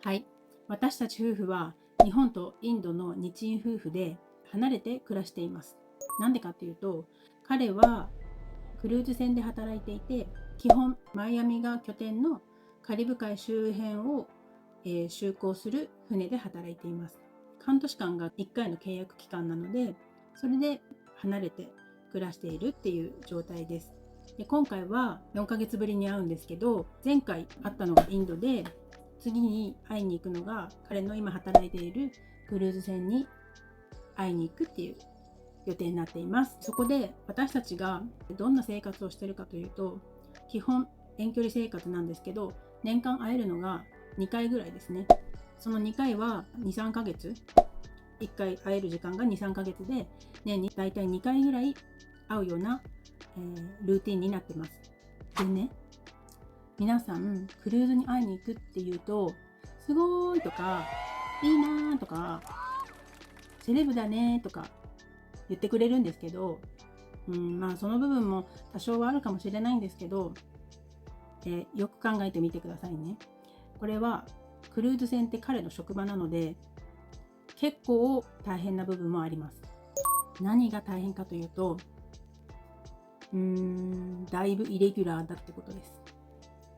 はい。私たち夫婦は日本とインドの日印夫婦で離れて暮らしています。なんでかっていうと、彼はクルーズ船で働いていて、基本マイアミが拠点のカリブ海周辺を、就航する船で働いています。半年間が1回の契約期間なので、それで離れて暮らしているっていう状態です。で今回は4ヶ月ぶりに会うんですけど、前回会ったのがインドで、次に会いに行くのが彼の今働いているクルーズ船に会いに行くっていう予定になっています。そこで私たちがどんな生活をしているかというと、基本遠距離生活なんですけど、年間会えるのが2回ぐらいですね。その2回は2、3ヶ月、1回会える時間が2、3ヶ月で、年にだいたい2回ぐらい会うような、ルーティンになってます。でね、皆さんクルーズに会いに行くっていうと、すごいとか、いいなーとか、セレブだねとか言ってくれるんですけど、まあその部分も多少はあるかもしれないんですけど、よく考えてみてくださいね。これはクルーズ船って彼の職場なので、結構大変な部分もあります。何が大変かというと、だいぶイレギュラーだってことです。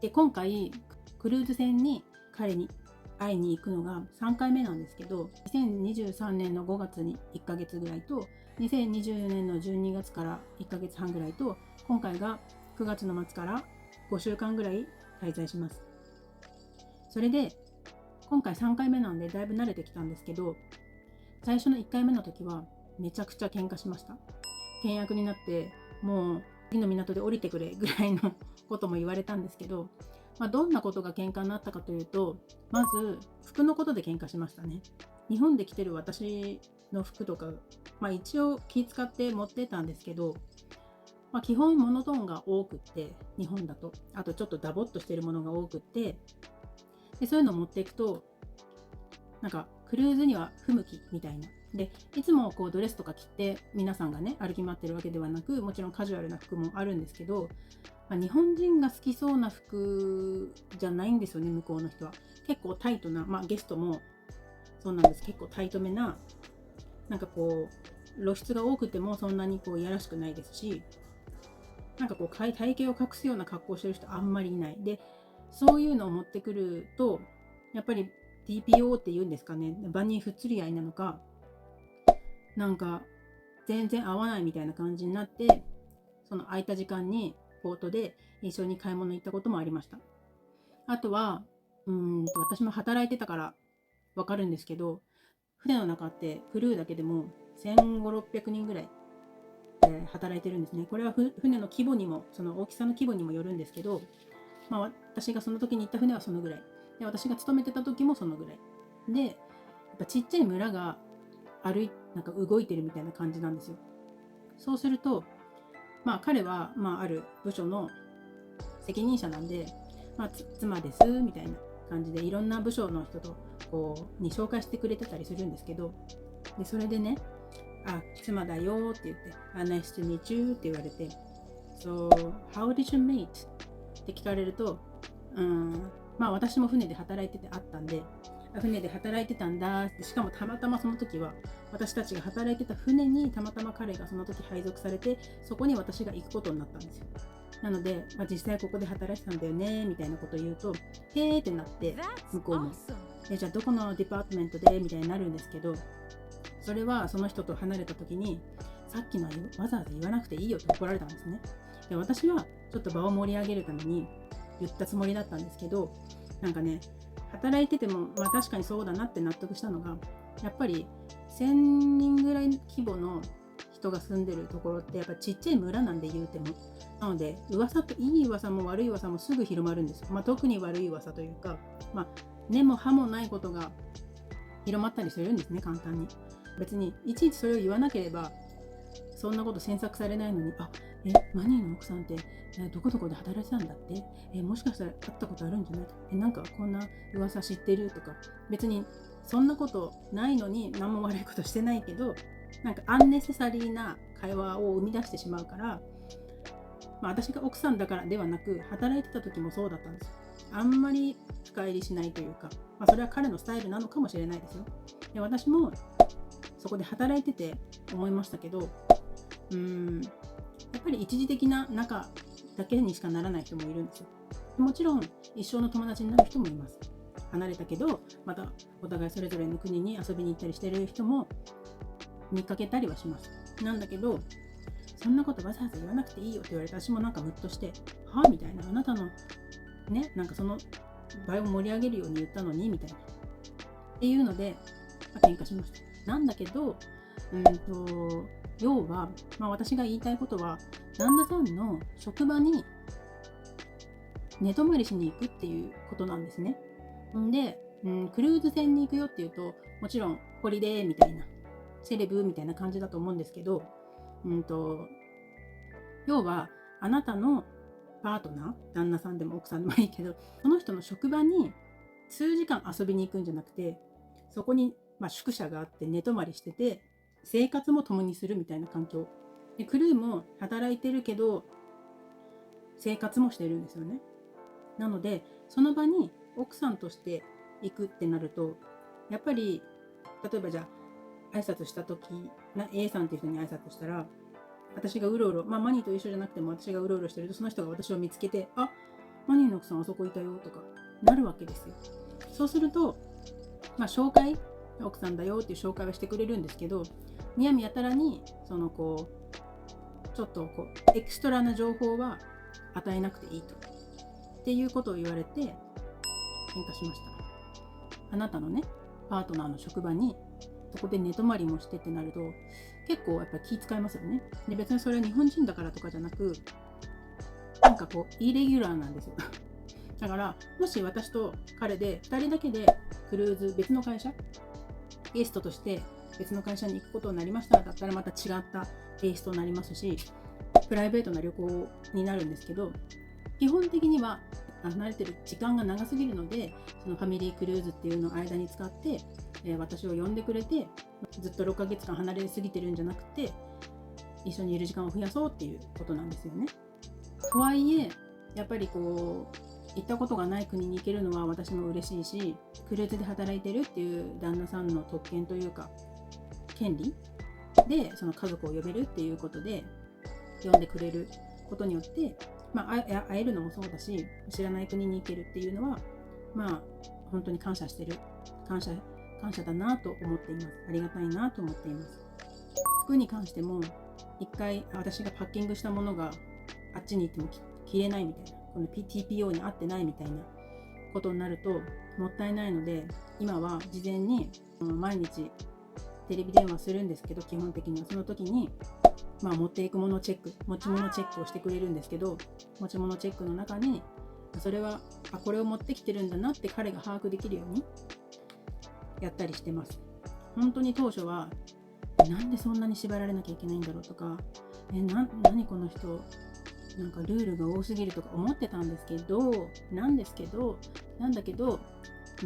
で今回クルーズ船に彼に会いに行くのが3回目なんですけど、2023年の5月に1ヶ月ぐらいと、2020年の12月から1ヶ月半ぐらいと、今回が9月の末から5週間ぐらい滞在します。それで今回3回目なんでだいぶ慣れてきたんですけど、最初の1回目の時はめちゃくちゃ喧嘩しました。倹約になって、もう次の港で降りてくれぐらいのことも言われたんですけど、どんなことが喧嘩になったかというと、まず服のことで喧嘩しましたね。日本で着てる私の服とか、一応気使って持ってたんですけど、基本モノトーンが多くって、日本だとあとちょっとダボっとしてるものが多くって、でそういうのを持っていくと、なんかクルーズには不向きみたいな。でいつもこうドレスとか着て皆さんがね歩き回ってるわけではなく、もちろんカジュアルな服もあるんですけど、日本人が好きそうな服じゃないんですよね、向こうの人は。結構タイトな、ゲストもそうなんです。結構タイトめな、なんかこう露出が多くてもそんなにこういやらしくないですし、なんかこう体型を隠すような格好をしてる人あんまりいない。でそういうのを持ってくると、やっぱり TPO っていうんですかね、場に不釣り合いなのか、なんか全然合わないみたいな感じになって、その空いた時間にポートで一緒に買い物行ったこともありました。あとは私も働いてたからわかるんですけど、船の中ってクルーだけでも1500、600人ぐらい、働いてるんですね。これは船の規模にも、その大きさの規模にもよるんですけど、私がその時に行った船はそのぐらいで、私が勤めてた時もそのぐらいで、やっぱちっちゃい村がなんか動いてるみたいな感じなんですよ。そうすると、彼は、ある部署の責任者なんで、妻ですみたいな感じでいろんな部署の人とに紹介してくれてたりするんですけど、でそれでね、妻だよって言って、nice to meet you って言われて、So, how did you meet? って聞かれると、私も船で働いててあったんで、船で働いてたんだって。しかもたまたまその時は私たちが働いてた船にたまたま彼がその時配属されて、そこに私が行くことになったんですよ。なので、実際ここで働いてたんだよねみたいなことを言うと、へーってなって、向こうもじゃあどこのデパートメントでみたいになるんですけど、それはその人と離れた時に、さっきのはわざわざ言わなくていいよって怒られたんですね。で私はちょっと場を盛り上げるために言ったつもりだったんですけど、なんかね、働いてても確かにそうだなって納得したのが、やっぱり1000人ぐらい規模の人が住んでるところってやっぱちっちゃい村なんで、言うても。なので噂といい噂も悪い噂もすぐ広まるんですよ。特に悪い噂というか、根も葉もないことが広まったりするんですね、簡単に。別にいちいちそれを言わなければそんなこと詮索されないのに、マニーの奥さんってどこどこで働いてたんだって、もしかしたら会ったことあるんじゃないと、なんかこんな噂知ってるとか、別にそんなことないのに何も悪いことしてないけど、なんかアンネセサリーな会話を生み出してしまうから、私が奥さんだからではなく、働いてた時もそうだったんですよ。あんまり深入りしないというか、それは彼のスタイルなのかもしれないですよ。で、私もそこで働いてて思いましたけど、やっぱり一時的な仲だけにしかならない人もいるんですよ。もちろん一生の友達になる人もいます。離れたけどまたお互いそれぞれの国に遊びに行ったりしてる人も見かけたりはします。なんだけど、そんなことわざわざ言わなくていいよって言われて、私もなんかムッとして、はぁみたいな、あなたのね、なんかその場を盛り上げるように言ったのにみたいなっていうので、喧嘩しました。なんだけど、要は、私が言いたいことは、旦那さんの職場に寝泊まりしに行くっていうことなんですね。で、クルーズ船に行くよっていうと、もちろんホリデーみたいな、セレブみたいな感じだと思うんですけど、要はあなたのパートナー、旦那さんでも奥さんでもいいけど、その人の職場に数時間遊びに行くんじゃなくて、そこに宿舎があって寝泊まりしてて、生活も共にするみたいな環境で、クルーも働いてるけど生活もしてるんですよね。なのでその場に奥さんとして行くってなると、やっぱり例えばじゃあ挨拶した時、A さんっていう人に挨拶したら、私がうろうろ、マニーと一緒じゃなくても私がうろうろしてると、その人が私を見つけて、あ、マニーの奥さんあそこいたよとかなるわけですよ。そうすると、紹介、奥さんだよっていう紹介はしてくれるんですけど、むやみやたらにちょっとエクストラな情報は与えなくていいとっていうことを言われて喧嘩しました。あなたのね、パートナーの職場にそこで寝泊まりもしてってなると、結構やっぱり気遣いますよね。で、別にそれは日本人だからとかじゃなく、なんかイレギュラーなんですよ。だからもし私と彼で2人だけでクルーズ、別の会社、ゲストとして別の会社に行くことになりましたら、だったらまた違ったテイストになりますし、プライベートな旅行になるんですけど、基本的には離れてる時間が長すぎるので、そのファミリークルーズっていうのを間に使って、私を呼んでくれて、ずっと6ヶ月間離れすぎてるんじゃなくて、一緒にいる時間を増やそうっていうことなんですよね。とはいえ、やっぱり行ったことがない国に行けるのは私も嬉しいし、クルーズで働いてるっていう旦那さんの特権というか権利で、その家族を呼べるっていうことで呼んでくれることによって、会えるのもそうだし、知らない国に行けるっていうのは本当に感謝してる、感謝だなと思っています。ありがたいなと思っています。服に関しても、一回私がパッキングしたものがあっちに行っても着れないみたいな、この TPO に合ってないみたいなことになるともったいないので、今は事前に毎日テレビ電話するんですけど、基本的にはその時に持っていくものチェック、持ち物チェックをしてくれるんですけど、持ち物チェックの中にそれはこれを持ってきてるんだなって彼が把握できるようにやったりしてます。本当に当初はなんでそんなに縛られなきゃいけないんだろうとか、何この人なんかルールが多すぎるとか思ってたんですけど、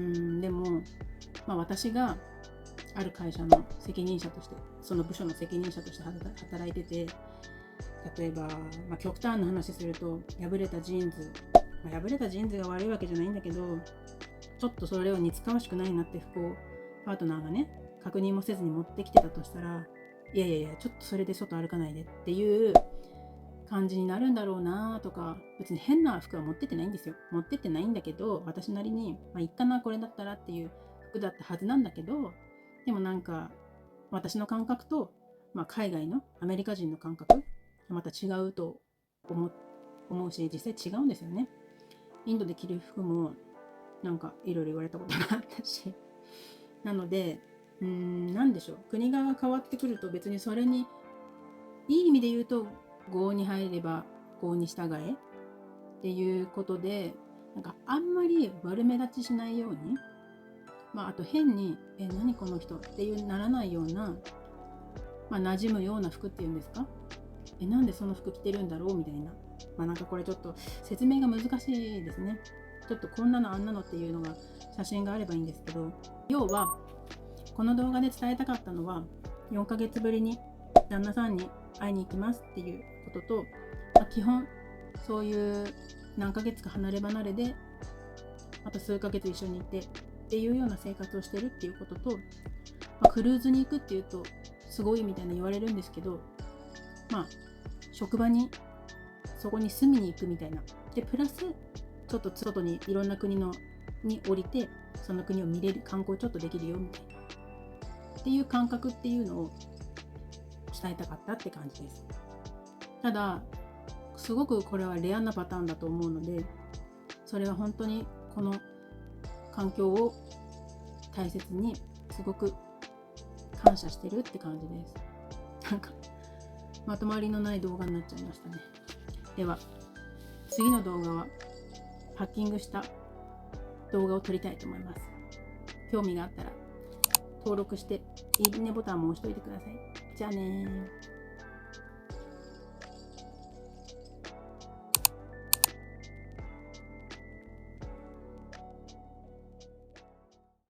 でも、私がある会社の責任者として、その部署の責任者として働いてて、例えば、極端な話すると、破れたジーンズが悪いわけじゃないんだけど、ちょっとそれを似つかわしくないなって服をパートナーがね、確認もせずに持ってきてたとしたら、いやちょっとそれで外歩かないでっていう感じになるんだろうなとか、別に変な服は持ってってないんですよ。持ってってないんだけど、私なりにいっかなこれだったらっていう服だったはずなんだけど、でもなんか私の感覚と、海外のアメリカ人の感覚また違うと思うし、実際違うんですよね。インドで着る服もなんかいろいろ言われたことがあったし、なのでなんでしょう、国が変わってくると、別にそれにいい意味で言うと郷に入れば郷に従えっていうことで、なんかあんまり悪目立ちしないように、あと変に何この人っていうならないような、馴染むような服っていうんですか、なんでその服着てるんだろうみたいな、なんかこれちょっと説明が難しいですね。ちょっとこんなのあんなのっていうのが写真があればいいんですけど、要はこの動画で伝えたかったのは、4ヶ月ぶりに旦那さんに会いに行きますっていうことと、基本そういう何ヶ月か離れ離れでまた数ヶ月一緒にいてっていうような生活をしてるっていうことと、クルーズに行くっていうとすごいみたいな言われるんですけど、職場にそこに住みに行くみたいなで、プラスちょっと外にいろんな国に降りてその国を見れる、観光ちょっとできるよみたいなっていう感覚っていうのを伝えたかったって感じです。ただすごくこれはレアなパターンだと思うので、それは本当にこの環境を大切にすごく感謝してるって感じです。なんかまとまりのない動画になっちゃいましたね。では次の動画はパッキングした動画を撮りたいと思います。興味があったら登録していいねボタンも押しといてください。じゃあねー。